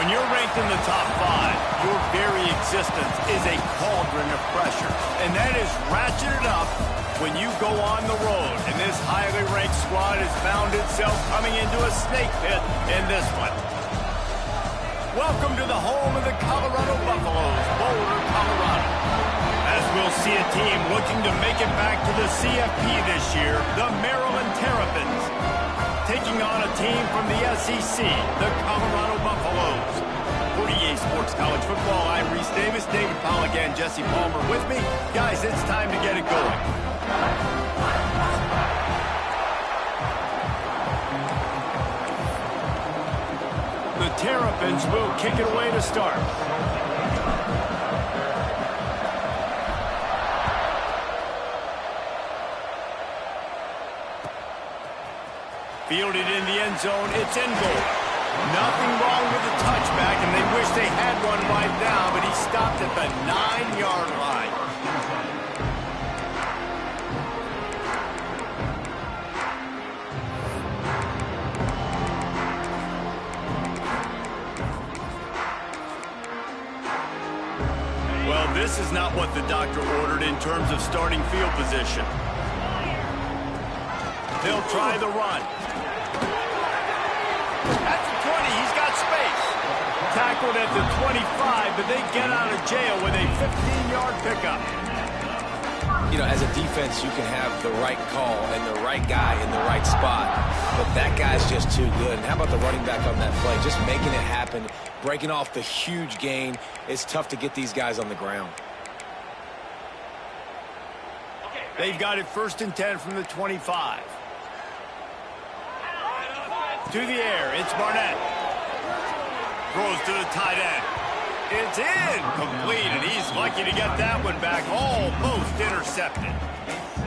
When you're ranked in the top 5, your very existence is a cauldron of pressure. And that is ratcheted up when you go on the road. And this highly ranked squad has found itself coming into a snake pit in this one. Welcome to the home of the Colorado Buffaloes, Boulder, Colorado. As we'll see a team looking to make it back to the CFP this year, the Maryland Terrapins, taking on a team from the SEC, the Colorado Buffaloes. For EA Sports College Football, I'm Reese Davis, David Pollack, and Jesse Palmer with me. Guys, it's time to get it going. The Terrapins will kick it away to start. Fielded in the end zone, it's in goal. Nothing wrong with the touchback, and they wish they had one right now, but he stopped at the 9-yard line. Well, this is not what the doctor ordered in terms of starting field position. They'll try the run. At the 20, he's got space. Tackled at the 25, but they get out of jail with a 15-yard pickup. You know, as a defense, you can have the right call and the right guy in the right spot, but that guy's just too good. And how about the running back on that play? Just making it happen, breaking off the huge gain. It's tough to get these guys on the ground. They've got it 1st and 10 from the 25. To the air, it's Barnett. Throws to the tight end. It's incomplete, and he's lucky to get that one back. Almost intercepted.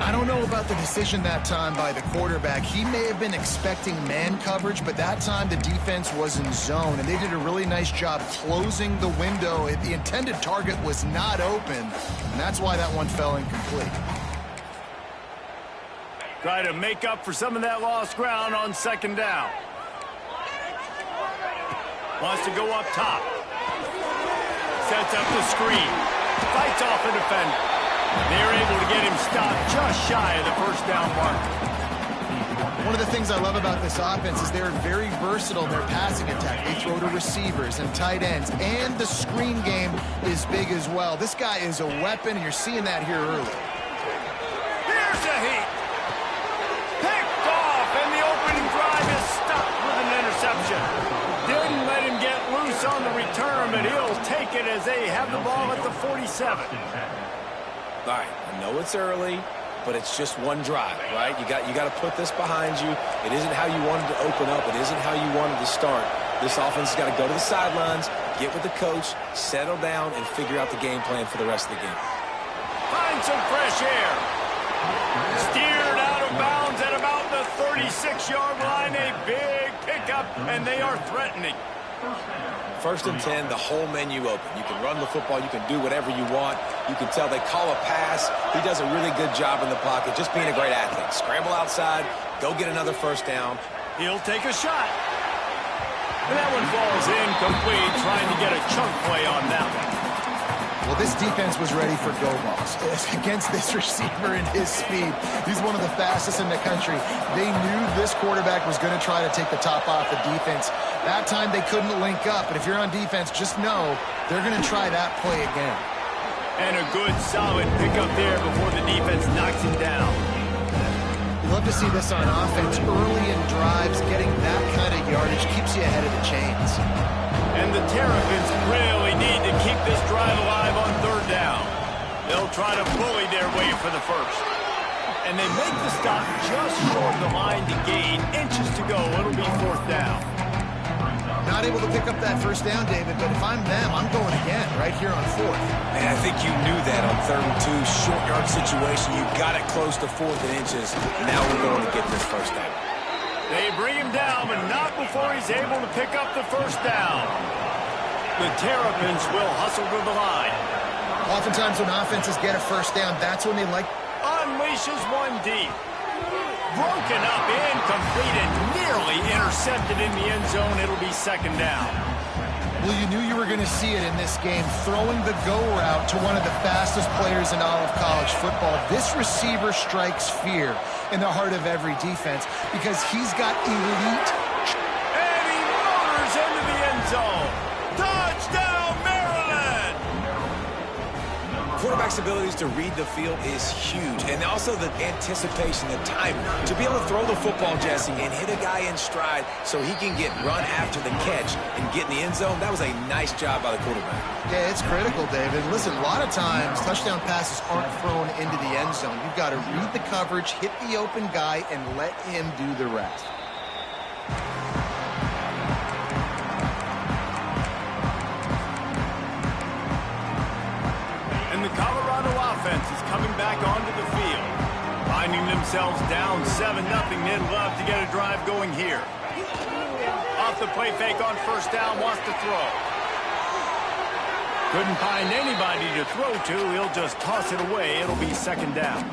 I don't know about the decision that time by the quarterback. He may have been expecting man coverage, but that time the defense was in zone, and they did a really nice job closing the window. The intended target was not open, and that's why that one fell incomplete. Try to make up for some of that lost ground on 2nd down. Wants to go up top. Sets up the screen. Fights off a defender. They're able to get him stopped just shy of the 1st down mark. One of the things I love about this offense is they're very versatile in their passing attack. They throw to receivers and tight ends, and the screen game is big as well. This guy is a weapon, and you're seeing that here early. Here's a heat. Picked off, and the opening drive is stopped with an interception. Didn't let him get loose on the return, but he'll take it as they have the ball at the 47. All right, I know it's early, but it's just one drive, right? You got to put this behind you. It isn't how you wanted to open up. It isn't how you wanted to start. This offense has got to go to the sidelines, get with the coach, settle down, and figure out the game plan for the rest of the game. Find some fresh air. Steered out of bounds at about the 36-yard line. A big pickup, and they are threatening. 1st and 10, the whole menu open. You can run the football. You can do whatever you want. You can tell they call a pass. He does a really good job in the pocket, just being a great athlete. Scramble outside, go get another 1st down. He'll take a shot. And that one falls incomplete, trying to get a chunk play on that one. Well, this defense was ready for go balls against this receiver and his speed. He's one of the fastest in the country. They knew this quarterback was going to try to take the top off the defense. That time they couldn't link up, but if you're on defense, just know they're going to try that play again. And a good, solid pickup there before the defense knocks him down. You love to see this on offense. Early in drives, getting that kind of yardage keeps you ahead of the chains. And the Terrapins really need to keep this drive alive on 3rd down. They'll try to bully their way for the 1st. And they make the stop just short of the line to gain. Inches to go. It'll be 4th down. Not able to pick up that 1st down, David, but if I'm them, I'm going again right here on 4th. Man, I think you knew that on 3rd and 2, short yard situation. You got it close to 4th and inches. Now we're going to get this 1st down. They bring him down, but not before he's able to pick up the 1st down. The Terrapins will hustle to the line. Oftentimes when offenses get a 1st down, that's when they like... Unleashes one deep. Broken up, incomplete, and nearly intercepted in the end zone. It'll be 2nd down. Well, you knew you were going to see it in this game, throwing the go route to one of the fastest players in all of college football. This receiver strikes fear in the heart of every defense because he's got elite. And he motors into the end zone. Touchdown, Maryland! Quarterback's abilities to read the field is huge, and also the anticipation, the time to be able to throw the football, Jesse, and hit a guy in stride so he can get run after the catch and get in the end zone. That was a nice job by the quarterback. Yeah, it's critical, David. Listen, a lot of times touchdown passes aren't thrown into the end zone. You've got to read the coverage, hit the open guy, and let him do the rest. And the Colorado offense is coming back onto the field. Finding themselves down 7-0, they'd love to get a drive going here. Off the play fake on first down, wants to throw. Couldn't find anybody to throw to. He'll just toss it away. It'll be second down.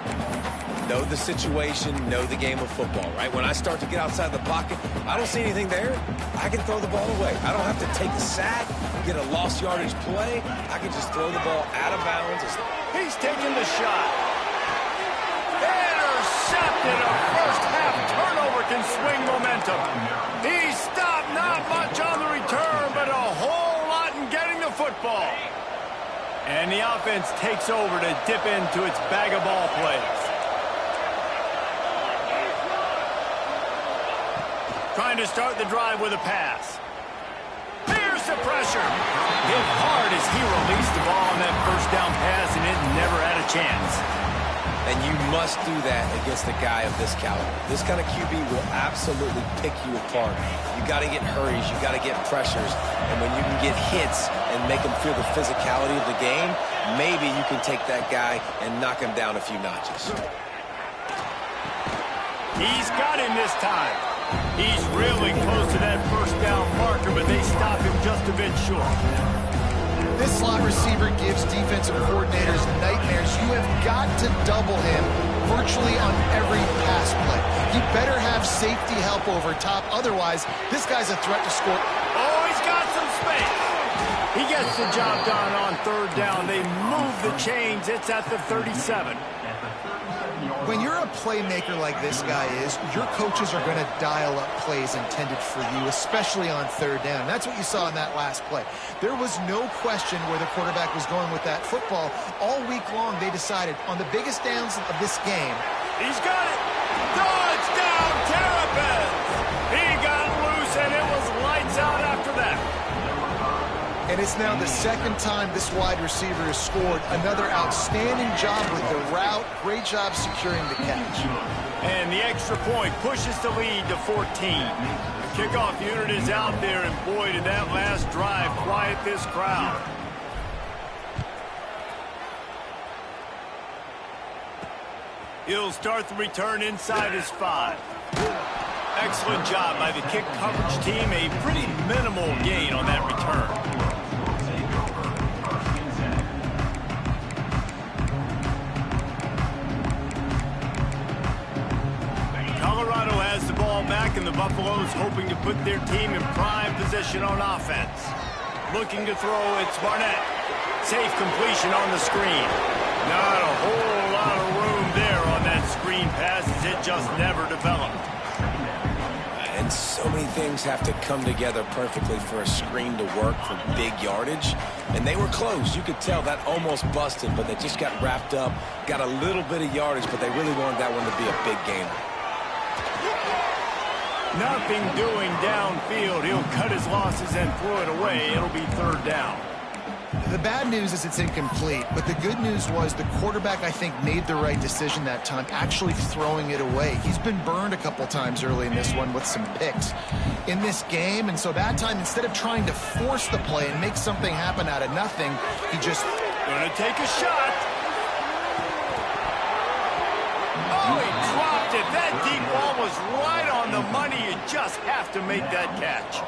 Know the situation, know the game of football, right? When I start to get outside the pocket, I don't see anything there. I can throw the ball away. I don't have to take a sack, get a lost yardage play. I can just throw the ball out of bounds. He's taking the shot. Intercepted. A first half turnover can swing momentum. He stopped, not much on the return, but a whole lot in getting the football. And the offense takes over to dip into its bag of ball plays. Trying to start the drive with a pass. Here's the pressure. Hit hard as he released the ball on that first down pass, and it never had a chance. And you must do that against a guy of this caliber. This kind of QB will absolutely pick you apart. You got to get hurries. You got to get pressures. And when you can get hits and make him feel the physicality of the game, maybe you can take that guy and knock him down a few notches. He's got him this time. He's really close to that first down marker, but they stop him just a bit short. This slot receiver gives defensive coordinators nightmares. You have got to double him virtually on every pass play. He better have safety help over top. Otherwise, this guy's a threat to score. Oh, he's got some space. He gets the job done on third down. They move the chains. It's at the 37. When you're a playmaker like this guy is, your coaches are going to dial up plays intended for you, especially on third down. That's what you saw in that last play. There was no question where the quarterback was going with that football. All week long, they decided on the biggest downs of this game. He's got it. Touchdown, Terps. He got loose, and it was lights out after that. And it's now the second time this wide receiver has scored. Another outstanding job with the route. Great job securing the catch. And the extra point pushes the lead to 14. The kickoff unit is out there, and boy, did that last drive quiet this crowd. He'll start the return inside his 5. Excellent job by the kick coverage team. A pretty minimal gain on that return. Colorado has the ball back, and the Buffaloes hoping to put their team in prime position on offense. Looking to throw, it's Barnett. Safe completion on the screen. Not a whole lot of room there on that screen pass, as it just never developed. And so many things have to come together perfectly for a screen to work for big yardage. And they were close. You could tell that almost busted, but they just got wrapped up, got a little bit of yardage, but they really wanted that one to be a big gainer. Nothing doing downfield. He'll cut his losses and throw it away. It'll be third down. The bad news is it's incomplete, but the good news was the quarterback, I think, made the right decision that time, actually throwing it away. He's been burned a couple times early in this one with some picks in this game, and so that time, instead of trying to force the play and make something happen out of nothing, he just... Gonna take a shot. Oh, he dropped it. That deep ball was right on the money. You just have to make that catch.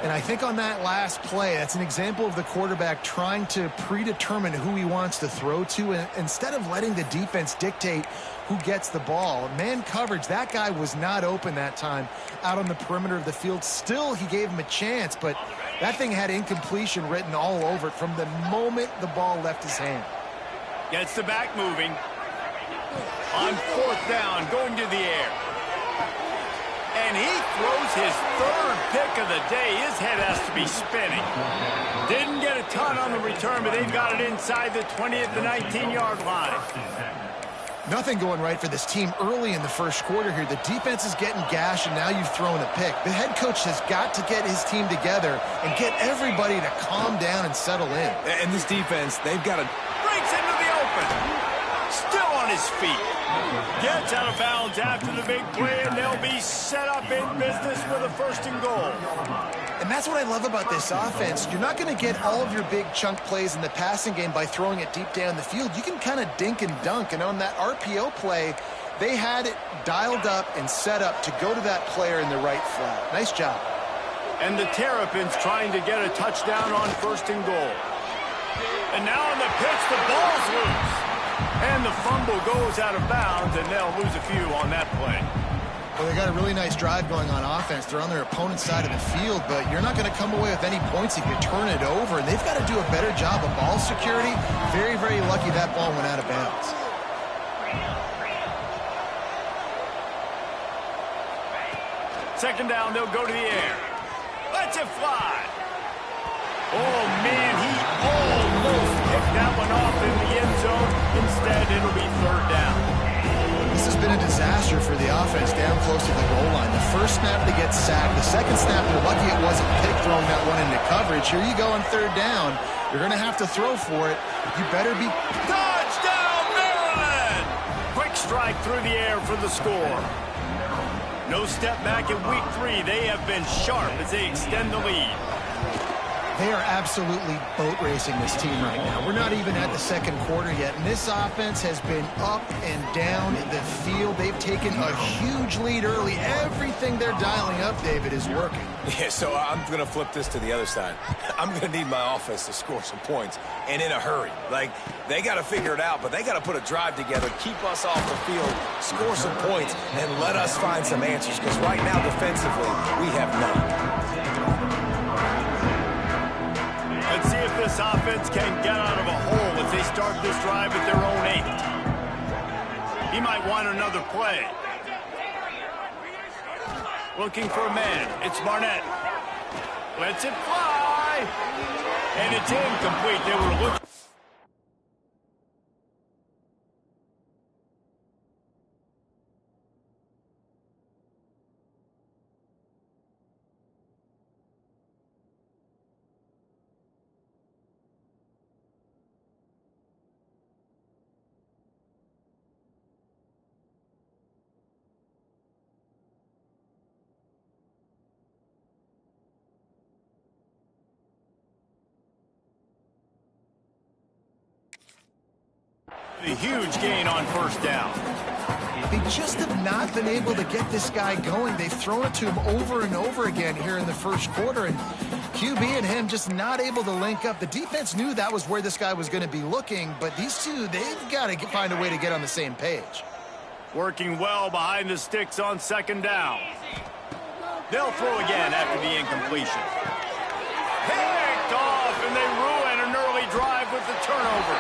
And I think on that last play, that's an example of the quarterback trying to predetermine who he wants to throw to, and instead of letting the defense dictate who gets the ball. Man coverage, that guy was not open that time out on the perimeter of the field. Still, he gave him a chance, but that thing had incompletion written all over it from the moment the ball left his hand. Gets the back moving. On 4th down, going to the air. And he throws his 3rd pick of the day. His head has to be spinning. Didn't get a ton on the return, but they've got it inside the 20 at the 19-yard line. Nothing going right for this team early in the first quarter here. The defense is getting gashed, and now you've thrown a pick. The head coach has got to get his team together and get everybody to calm down and settle in. And this defense, they've got to... Breaks into the open. Still on his feet. Gets out of bounds after the big play, and they'll be set up in business with a 1st and goal. And that's what I love about this offense. You're not going to get all of your big chunk plays in the passing game by throwing it deep down the field. You can kind of dink and dunk. And on that RPO play, they had it dialed up and set up to go to that player in the right flat. Nice job. And the Terrapins trying to get a touchdown on 1st and goal. And now on the pitch, the ball's loose. And the fumble goes out of bounds, and they'll lose a few on that play. Well, they got a really nice drive going on offense. They're on their opponent's side of the field, but you're not going to come away with any points if you turn it over. And they've got to do a better job of ball security. Very, very lucky that ball went out of bounds. Second down, they'll go to the air. Let's it fly. Oh, man, he almost picked that one off in the end zone. Instead, it'll be 3rd down. This has been a disaster for the offense down close to the goal line. The first snap, they get sacked. The second snap, they're lucky it wasn't pick throwing that one into coverage. Here you go on 3rd down. You're going to have to throw for it. You better be... Touchdown, Maryland! Quick strike through the air for the score. No step back in week 3. They have been sharp as they extend the lead. They are absolutely boat racing this team right now. We're not even at the second quarter yet, and this offense has been up and down the field. They've taken a huge lead early. Everything they're dialing up, David, is working. Yeah, so I'm going to flip this to the other side. I'm going to need my offense to score some points, and in a hurry. Like, they got to figure it out, but they got to put a drive together, keep us off the field, score some points, and let us find some answers, because right now, defensively, we have none. Let's see if this offense can get out of a hole as they start this drive at their own 8. He might want another play. Looking for a man. It's Barnett. Lets it fly. And it's incomplete. They were looking. A huge gain on 1st down. They just have not been able to get this guy going. They've thrown it to him over and over again here in the first quarter, and QB and him just not able to link up. The defense knew that was where this guy was going to be looking, but these two, they've got to find a way to get on the same page. Working well behind the sticks on 2nd down. They'll throw again after the incompletion. Picked off, and they ruin an early drive with the turnover.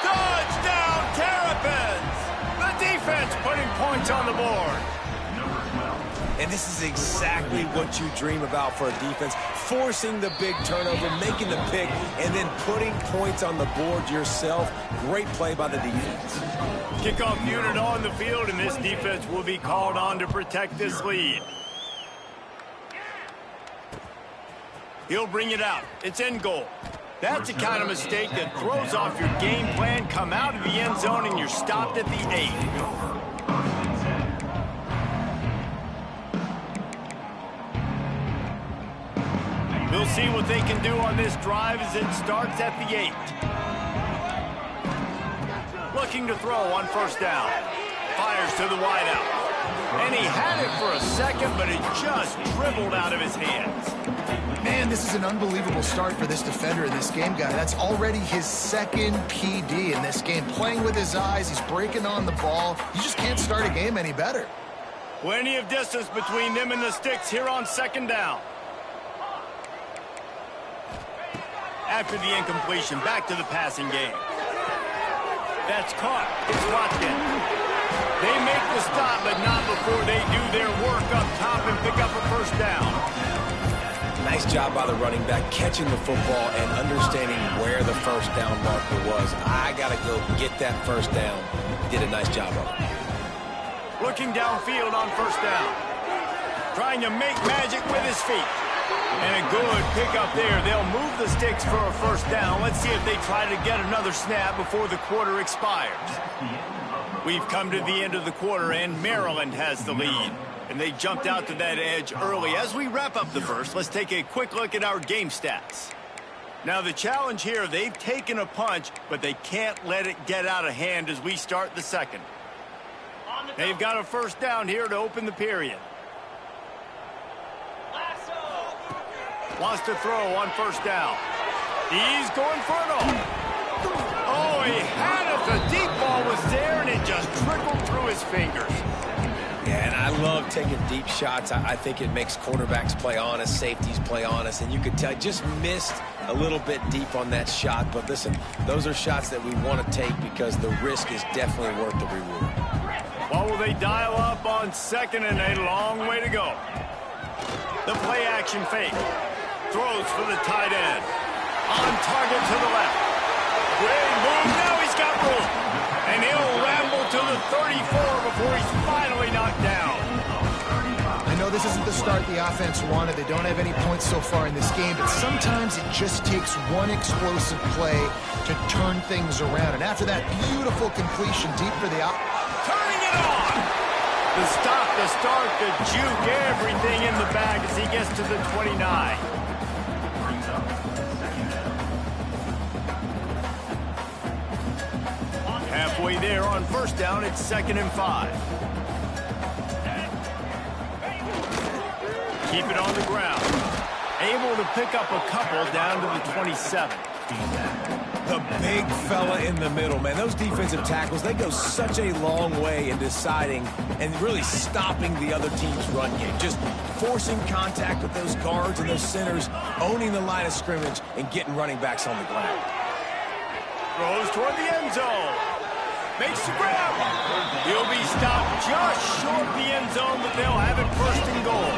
Touchdown, Terrapins! The defense putting points on the board. And this is exactly what you dream about for a defense. Forcing the big turnover, making the pick, and then putting points on the board yourself. Great play by the defense. Kickoff unit on the field, and this defense will be called on to protect this lead. He'll bring it out. It's end goal. That's the kind of mistake that throws off your game plan. Come out of the end zone, and you're stopped at the 8. We'll see what they can do on this drive as it starts at the 8. Looking to throw on 1st down. Fires to the wideout. And he had it for a second, but it just dribbled out of his hands. Man, this is an unbelievable start for this defender in this game, guy. That's already his second PD in this game. Playing with his eyes, he's breaking on the ball. You just can't start a game any better. Plenty of distance between them and the sticks here on second down. After the incompletion, back to the passing game. That's caught. It's Watkins. They make the stop, but not before they do their work up top and pick up a first down. Nice job by the running back catching the football and understanding where the first down marker was. I got to go get that first down. Did a nice job of it. Looking downfield on first down. Trying to make magic with his feet. And a good pickup there. They'll move the sticks for a first down. Let's see if they try to get another snap before the quarter expires. We've come to the end of the quarter, and Maryland has the lead. And they jumped out to that edge early. As we wrap up the first, let's take a quick look at our game stats. Now, the challenge here, they've taken a punch, but they can't let it get out of hand as we start the second. They've got a first down here to open the period. Wants to throw on first down. He's going for it all. Oh, he had it. The deep ball was there, and it just trickled through his fingers. Yeah, and I love taking deep shots. I think it makes quarterbacks play honest, safeties play honest, and you could tell just missed a little bit deep on that shot. But listen, those are shots that we want to take because the risk is definitely worth the reward. Well, will they dial up on second and a long way to go? The play action fake. Throws for the tight end. On target to the left. Great move. Now he's got room. And he'll ramble to the 34 before he's finally knocked down. I know this isn't the start the offense wanted. They don't have any points so far in this game, but sometimes it just takes one explosive play to turn things around. And after that beautiful completion deep for the turning it on. The stop, the start, the juke, everything in the bag as he gets to the 29. Halfway there on first down, it's 2nd and 5. Keep it on the ground. Able to pick up a couple down to the 27. The big fella in the middle, man. Those defensive tackles, they go such a long way in deciding and really stopping the other team's run game. Just forcing contact with those guards and those centers, owning the line of scrimmage, and getting running backs on the ground. Throws toward the end zone. Makes the grab. He'll be stopped just short of the end zone, but they'll have it 1st and goal.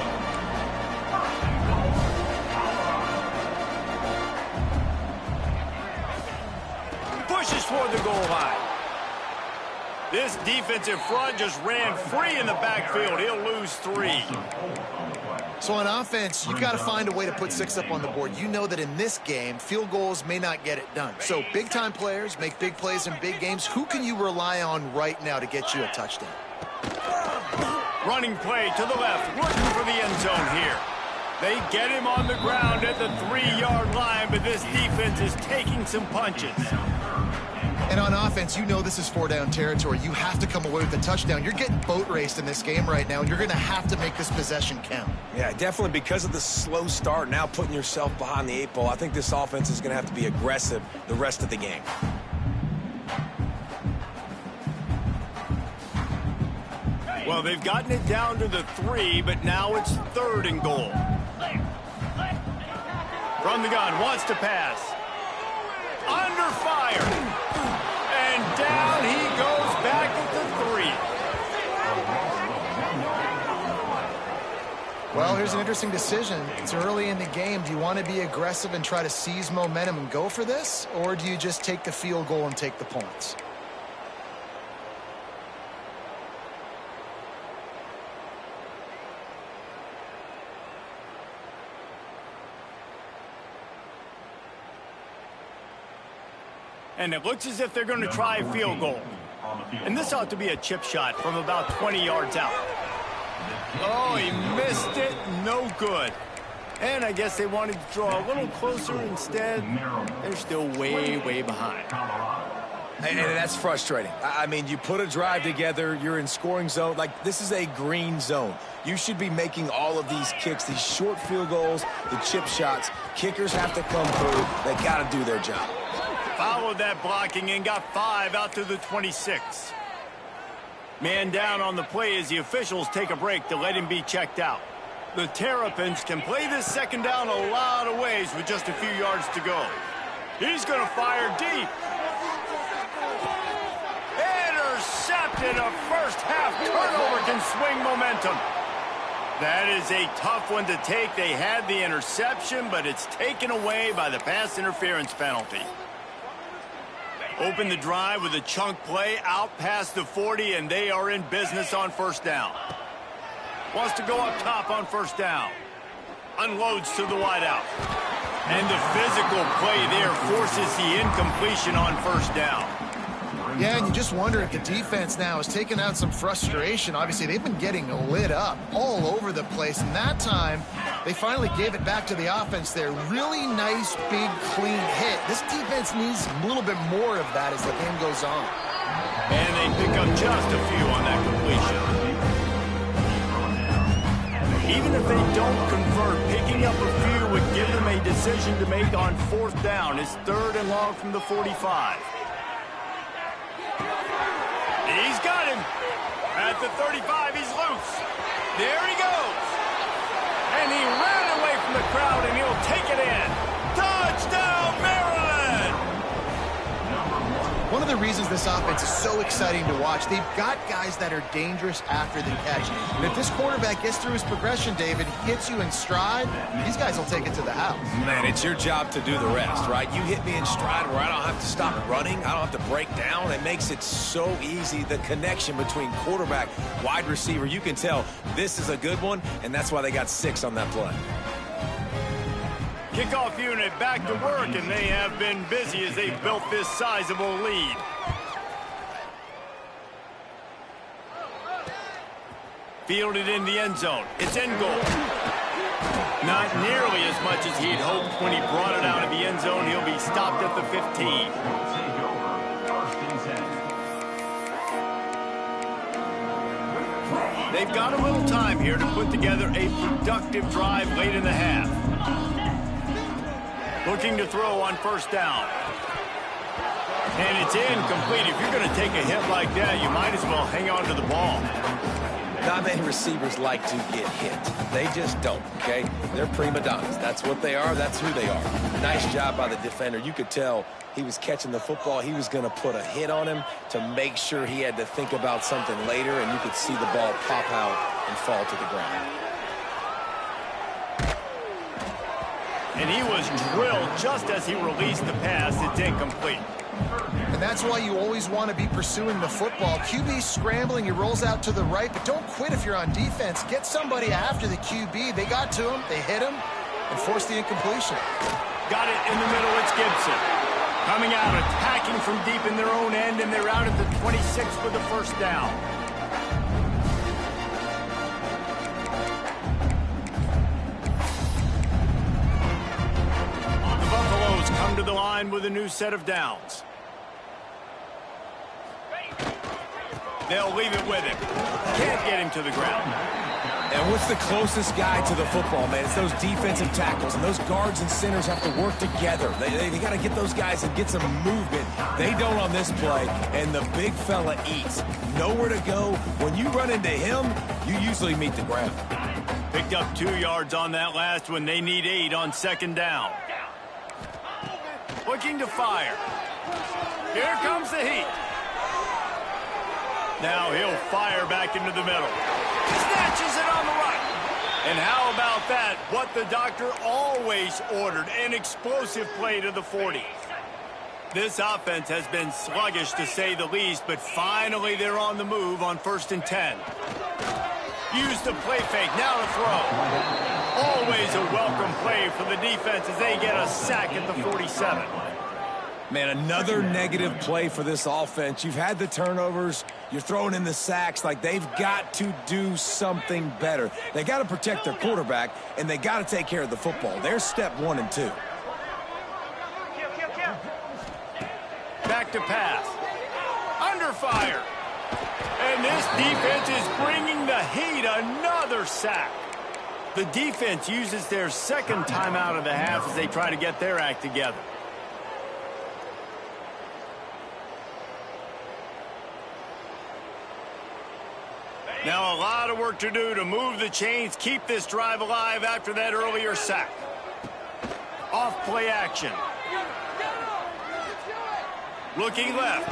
Pushes toward the goal line. This defensive front just ran free in the backfield. He'll lose 3. So on offense, you've got to find a way to put 6 up on the board. You know that in this game, field goals may not get it done. So big-time players make big plays in big games. Who can you rely on right now to get you a touchdown? Running play to the left, looking for the end zone here. They get him on the ground at the 3-yard line, but this defense is taking some punches. And on offense, you know this is 4-down territory. You have to come away with a touchdown. You're getting boat raced in this game right now, and you're going to have to make this possession count. Yeah, definitely because of the slow start, now putting yourself behind the 8 ball, I think this offense is going to have to be aggressive the rest of the game. Well, they've gotten it down to the 3, but now it's 3rd and goal. From the gun, wants to pass. Under fire. And down he goes back at the 3. Well, here's an interesting decision. It's early in the game. Do you want to be aggressive and try to seize momentum and go for this? Or do you just take the field goal and take the points? And it looks as if they're going to try a field goal. And this ought to be a chip shot from about 20 yards out. Oh, he missed it. No good. And I guess they wanted to draw a little closer instead. They're still way, way behind. And that's frustrating. I mean, you put a drive together, you're in scoring zone. Like, this is a green zone. You should be making all of these kicks, these short field goals, the chip shots. Kickers have to come through. They got to do their job. Followed that blocking and got 5 out to the 26. Man down on the play as the officials take a break to let him be checked out. The Terrapins can play this second down a lot of ways with just a few yards to go. He's going to fire deep. Intercepted. A first half turnover can swing momentum. That is a tough one to take. They had the interception, but it's taken away by the pass interference penalty. Open the drive with a chunk play out past the 40, and they are in business on first down. Wants to go up top on first down. Unloads to the wideout. And the physical play there forces the incompletion on first down. Yeah, and you just wonder if the defense now has taken out some frustration. Obviously, they've been getting lit up all over the place. And that time, they finally gave it back to the offense there. Really nice, big, clean hit. This defense needs a little bit more of that as the game goes on. And they pick up just a few on that completion. Even if they don't convert, picking up a few would give them a decision to make on fourth down. It's 3rd and long from the 45. He's got him. At the 35, he's loose. There he goes. And he ran away from the crowd, and he'll take it in. Touchdown, Maryland! One of the reasons this offense is so exciting to watch, they've got guys that are dangerous after the catch. And if this quarterback gets through his progression, David, hits you in stride, these guys will take it to the house. Man, it's your job to do the rest, right? You hit me in stride where I don't have to stop running. I don't have to break down. It makes it so easy. The connection between quarterback, wide receiver, you can tell this is a good one, and that's why they got 6 on that play. Kickoff unit back to work, and they have been busy as they've built this sizable lead. Fielded in the end zone. It's in goal. Not nearly as much as he'd hoped when he brought it out of the end zone. He'll be stopped at the 15. They've got a little time here to put together a productive drive late in the half. Looking to throw on first down. And it's incomplete. If you're going to take a hit like that, you might as well hang on to the ball. Not many receivers like to get hit. They just don't, okay? They're prima donnas. That's what they are. That's who they are. Nice job by the defender. You could tell he was catching the football. He was going to put a hit on him to make sure he had to think about something later, and you could see the ball pop out and fall to the ground. And he was drilled just as he released the pass. It's incomplete. And that's why you always want to be pursuing the football. QB scrambling, he rolls out to the right, but don't quit if you're on defense. Get somebody after the QB. They got to him, they hit him, and forced the incompletion. Got it in the middle, it's Gibson. Coming out, attacking from deep in their own end, and they're out at the 26 for the first down. Come to the line with a new set of downs. They'll leave it with him. Can't get him to the ground. And what's the closest guy to the football, man? It's those defensive tackles, and those guards and centers have to work together. They got to get those guys and get some movement. They don't on this play, and the big fella eats. Nowhere to go. When you run into him, you usually meet the ground. Picked up 2 yards on that last one. They need 8 on second down. Looking to fire. Here comes the heat. Now he'll fire back into the middle. Snatches it on the right. And how about that? What the doctor always ordered, an explosive play to the 40. This offense has been sluggish to say the least, but finally they're on the move on 1st and 10. Use the play fake, now to throw. Always a welcome play for the defense as they get a sack at the 47. Man, another negative play for this offense. You've had the turnovers. You're throwing in the sacks. Like, they've got to do something better. They got to protect their quarterback, and they got to take care of the football. There's step 1 and 2. Back to pass. fire. And this defense is bringing the heat. Another sack. The defense uses their second timeout of the half as they try to get their act together. Now a lot of work to do to move the chains, keep this drive alive after that earlier sack. Off play action. Looking left.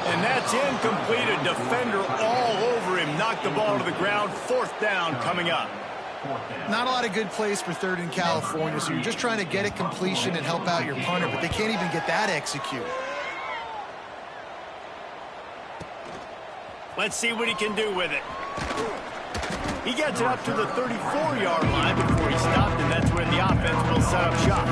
And that's incomplete. A defender all over him. Knocked the ball to the ground. Fourth down coming up. Not a lot of good plays for third in California, so you're just trying to get a completion and help out your punter, but they can't even get that executed. Let's see what he can do with it. He gets it up to the 34-yard line before he stopped, and that's where the offense will set up shop.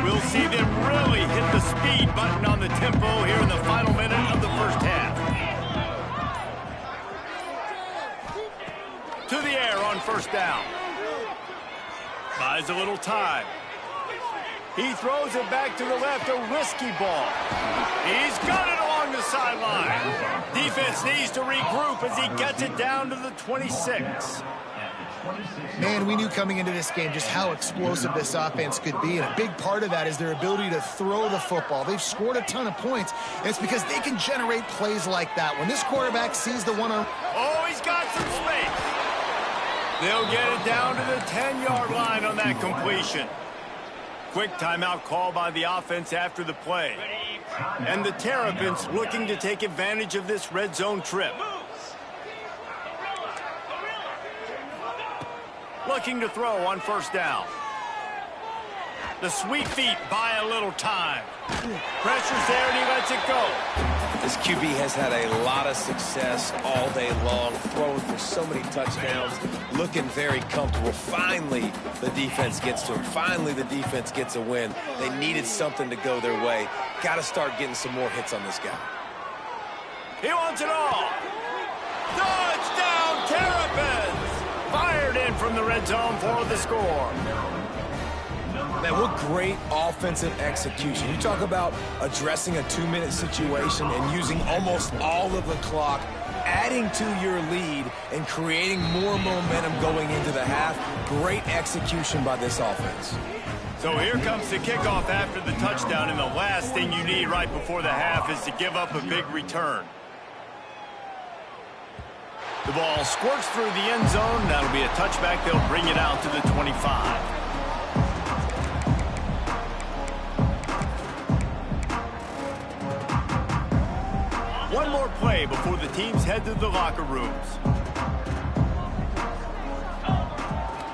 We'll see them really hit the speed button on the tempo here in the final minute of the first half. To the air on first down. Buys a little time. He throws it back to the left, a risky ball. He's got it along the sideline. Defense needs to regroup as he gets it down to the 26. Man, we knew coming into this game just how explosive this offense could be, and a big part of that is their ability to throw the football. They've scored a ton of points, and it's because they can generate plays like that. When this quarterback sees the one-on... Oh, he's got some space. They'll get it down to the 10-yard line on that completion. Quick timeout call by the offense after the play. And the Terrapins looking to take advantage of this red zone trip. Looking to throw on first down. The sweet feet buy a little time. Pressure's there and he lets it go. This QB has had a lot of success all day long, throwing for so many touchdowns, looking very comfortable. Finally, the defense gets to him. Finally, the defense gets a win. They needed something to go their way. Got to start getting some more hits on this guy. He wants it all. Touchdown, Terrapins! Fired in from the red zone for the score. Man, what great offensive execution. You talk about addressing a 2-minute situation and using almost all of the clock, adding to your lead and creating more momentum going into the half. Great execution by this offense. So here comes the kickoff after the touchdown, and the last thing you need right before the half is to give up a big return. The ball squirts through the end zone. That'll be a touchback. They'll bring it out to the 25. One more play before the teams head to the locker rooms.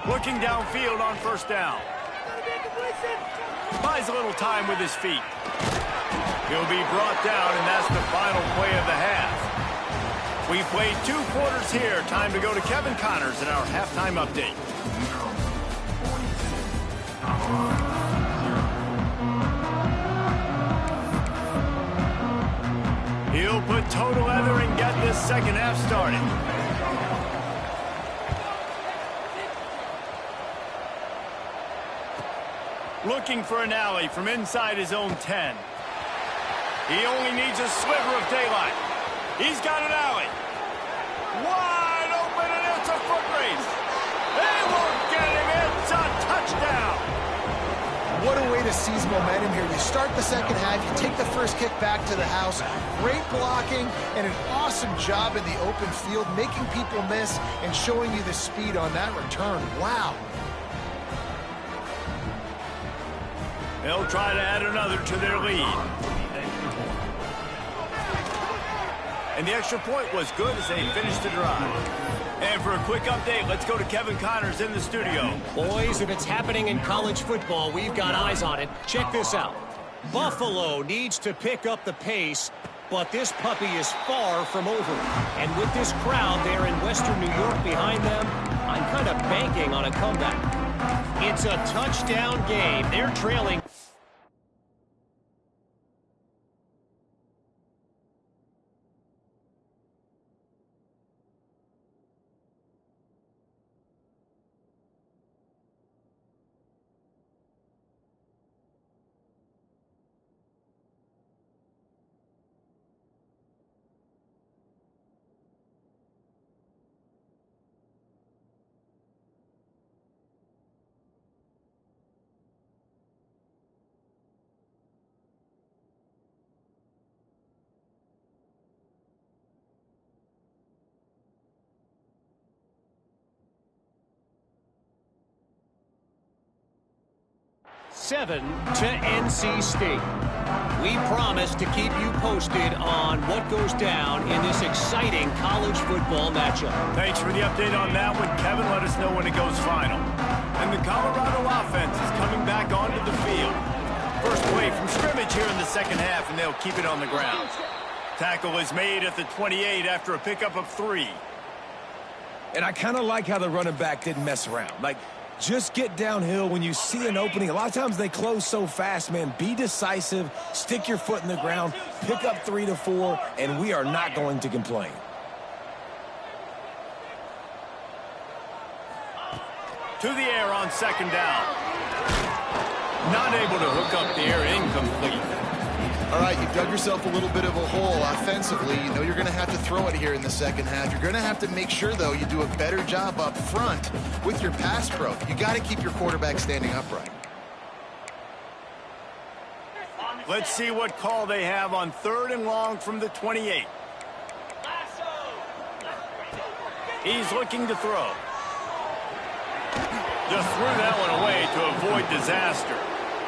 Looking downfield on first down. Buys a little time with his feet. He'll be brought down, and that's the final play of the half. We've played 2 quarters here. Time to go to Kevin Connors in our halftime update. He'll put total leather and get this second half started. Looking for an alley from inside his own 10. He only needs a sliver of daylight. He's got an alley. Wide open, and it's a foot race. They won't get him. It's a touchdown. What a way to seize momentum here. You start the second half, you take the first kick back to the house. Great blocking and an awesome job in the open field, making people miss and showing you the speed on that return. Wow. They'll try to add another to their lead. And the extra point was good as they finished the drive. And for a quick update, let's go to Kevin Connors in the studio. Boys, if it's happening in college football, we've got eyes on it. Check this out. Buffalo needs to pick up the pace, but this puppy is far from over. And with this crowd there in Western New York behind them, I'm kind of banking on a comeback. It's a touchdown game. They're trailing. 7 to NC State. We promise to keep you posted on what goes down in this exciting college football matchup. Thanks for the update on that one, Kevin. Let us know when it goes final. And the Colorado offense is coming back onto the field. First play from scrimmage here in the second half, and they'll keep it on the ground. Tackle is made at the 28 after a pickup of 3. And I kind of like how the running back didn't mess around. Like, just get downhill when you see an opening. A lot of times they close so fast, man. Be decisive, stick your foot in the ground, pick up 3 to 4, and we are not going to complain. To the air on second down. Not able to hook up the air, incomplete. All right, you've dug yourself a little bit of a hole offensively. You know you're going to have to throw it here in the second half. You're going to have to make sure, though, you do a better job up front with your pass pro. You got to keep your quarterback standing upright. Let's see what call they have on 3rd and long from the 28. He's looking to throw. Just threw that one away to avoid disaster.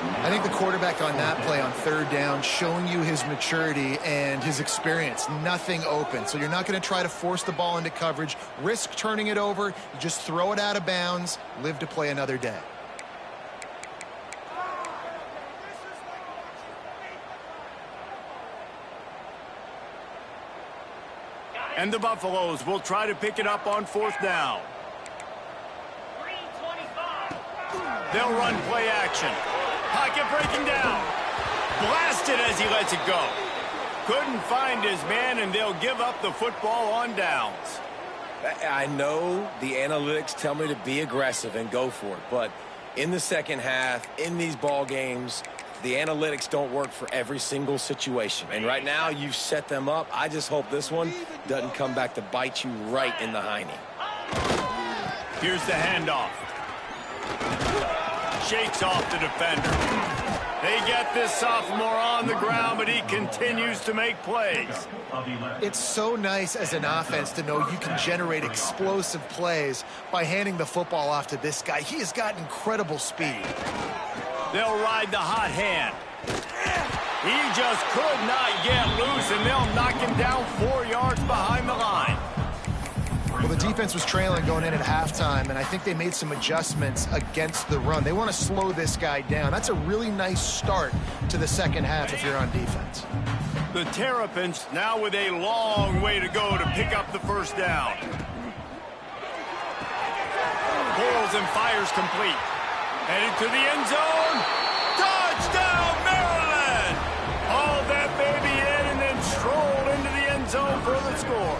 I think the quarterback on that play on 3rd down showing you his maturity and his experience. Nothing open. So you're not going to try to force the ball into coverage, risk turning it over. You just throw it out of bounds, live to play another day. And the Buffaloes will try to pick it up on 4th down. They'll run play action. Pocket breaking down. Blasted as he lets it go. Couldn't find his man, and they'll give up the football on downs. I know the analytics tell me to be aggressive and go for it, but in the second half, in these ball games, the analytics don't work for every single situation. And right now, you've set them up. I just hope this one doesn't come back to bite you right in the hiney. Here's the handoff. Shakes off the defender. They get this sophomore on the ground, but he continues to make plays. It's so nice as an offense to know you can generate explosive plays by handing the football off to this guy. He has got incredible speed. They'll ride the hot hand. He just could not get loose, and they'll knock him down 4 yards behind the line. Well, the defense was trailing going in at halftime, and I think they made some adjustments against the run. They want to slow this guy down. That's a really nice start to the second half if you're on defense. The Terrapins now with a long way to go to pick up the 1st down. Pulls and fires complete. Headed to the end zone. Touchdown, Maryland! Hauled that baby in and then strolled into the end zone for the score.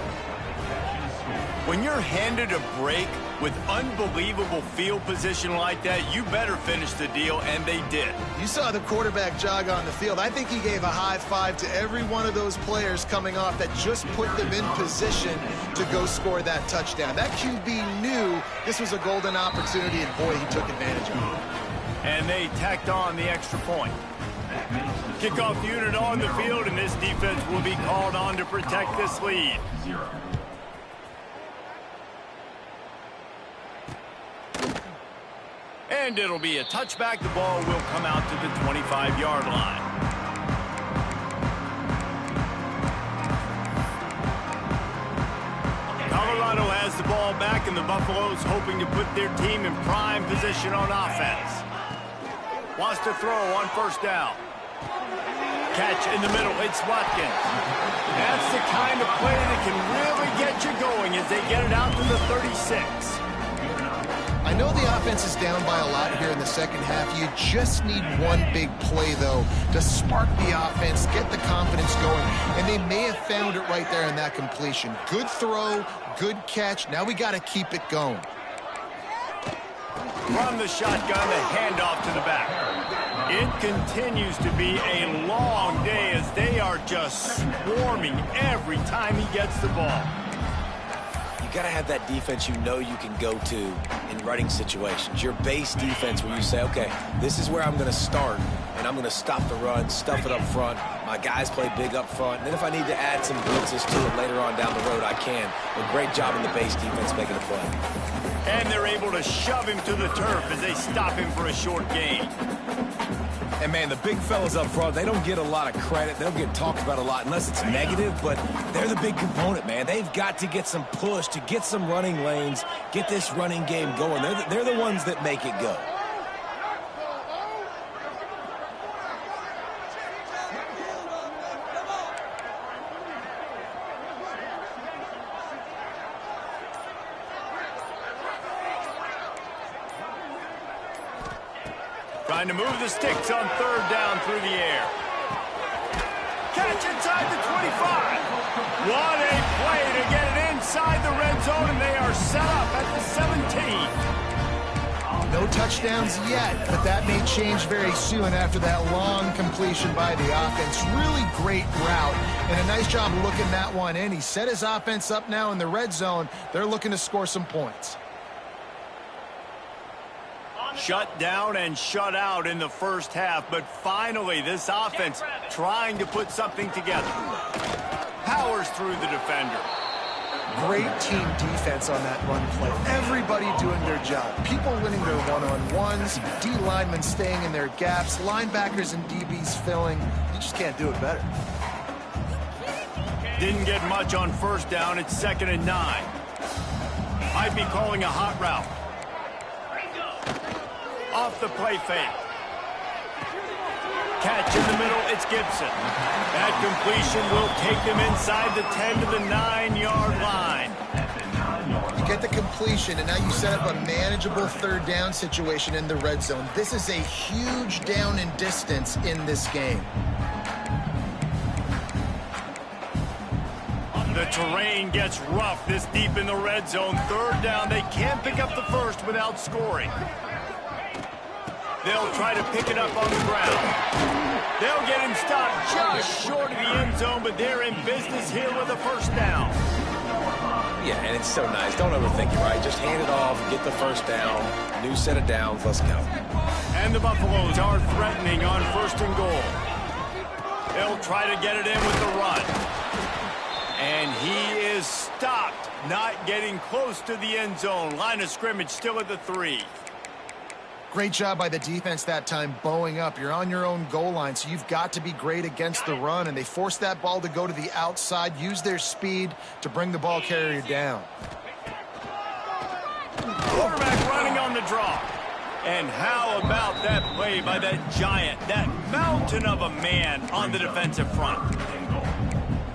When you're handed a break with unbelievable field position like that, you better finish the deal, and they did. You saw the quarterback jog on the field. I think he gave a high five to every one of those players coming off that just put them in position to go score that touchdown. That QB knew this was a golden opportunity, and boy, he took advantage of it. And they tacked on the extra point. Kickoff unit on the field, and this defense will be called on to protect this lead. And it'll be a touchback. The ball will come out to the 25-yard line. Colorado has the ball back, and the Buffaloes hoping to put their team in prime position on offense. Wants to throw on 1st down. Catch in the middle. It's Watkins. That's the kind of play that can really get you going as they get it out to the 36. I know the offense is down by a lot here in the second half. You just need one big play, though, to spark the offense, get the confidence going, and they may have found it right there in that completion. Good throw, good catch. Now we got to keep it going. From the shotgun, the handoff to the back. It continues to be a long day as they are just swarming every time he gets the ball. You got to have that defense you know you can go to in running situations. Your base defense where you say, okay, this is where I'm going to start, and I'm going to stop the run, stuff it up front. My guys play big up front. And then if I need to add some blitzes to it later on down the road, I can. But great job in the base defense making a play. And they're able to shove him to the turf as they stop him for a short gain. And, man, the big fellas up front, they don't get a lot of credit. They don't get talked about a lot unless it's negative, but they're the big component, man. They've got to get some push, to get some running lanes, get this running game going. They're the ones that make it go. Trying to move the sticks on third down through the air. Catch inside the 25. What a play to get it inside the red zone, and they are set up at the 17. No touchdowns yet, but that may change very soon after that long completion by the offense. Really great route, and a nice job looking that one in. He set his offense up now in the red zone. They're looking to score some points. Shut down and shut out in the first half, but finally this offense trying to put something together. Powers through the defender. Great team defense on that run play. Everybody doing their job. People winning their one-on-ones, D linemen staying in their gaps, linebackers and DBs filling. You just can't do it better. Didn't get much on first down. It's 2nd and 9. Might be calling a hot route. Off the play fake. Catch in the middle, it's Gibson. That completion will take them inside the 10 to the 9-yard line. You get the completion, and now you set up a manageable third down situation in the red zone. This is a huge down in distance in this game. The terrain gets rough this deep in the red zone. Third down, they can't pick up the first without scoring. They'll try to pick it up on the ground. They'll get him stopped just short of the end zone, but they're in business here with a first down. Yeah, and it's so nice. Don't overthink it, right? Just hand it off, get the first down. New set of downs. Let's go. And the Buffaloes are threatening on 1st and goal. They'll try to get it in with the run. And he is stopped, not getting close to the end zone. Line of scrimmage still at the 3. Great job by the defense that time, bowing up. You're on your own goal line, so you've got to be great against the run, and they forced that ball to go to the outside, use their speed to bring the ball carrier down. Quarterback running on the draw. And how about that play by that giant, that mountain of a man on the defensive front?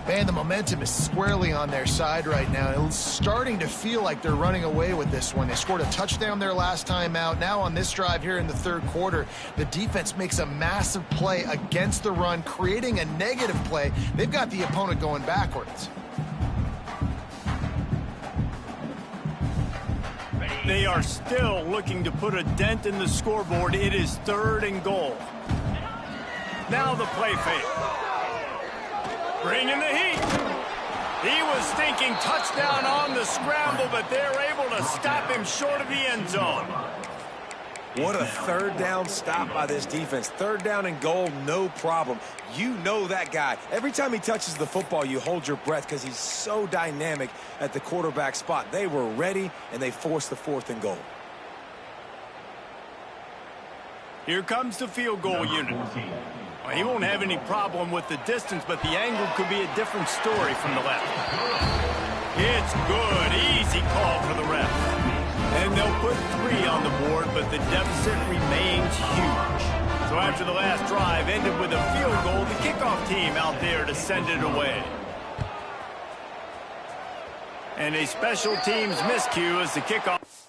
Man, the momentum is squarely on their side right now. It's starting to feel like they're running away with this one. They scored a touchdown their last time out. Now on this drive here in the third quarter, the defense makes a massive play against the run, creating a negative play. They've got the opponent going backwards. They are still looking to put a dent in the scoreboard. It is 3rd and goal. Now the play fake. Bringing the heat. He was thinking touchdown on the scramble, but they're able to stop him short of the end zone. What a third down stop by this defense. 3rd down and goal, no problem. You know that guy. Every time he touches the football, you hold your breath because he's so dynamic at the quarterback spot. They were ready, and they forced the 4th and goal. Here comes the field goal unit. Well, he won't have any problem with the distance, but the angle could be a different story from the left. It's good. Easy call for the ref. And they'll put 3 on the board, but the deficit remains huge. So after the last drive ended with a field goal, the kickoff team out there to send it away. And a special teams miscue as the kickoff.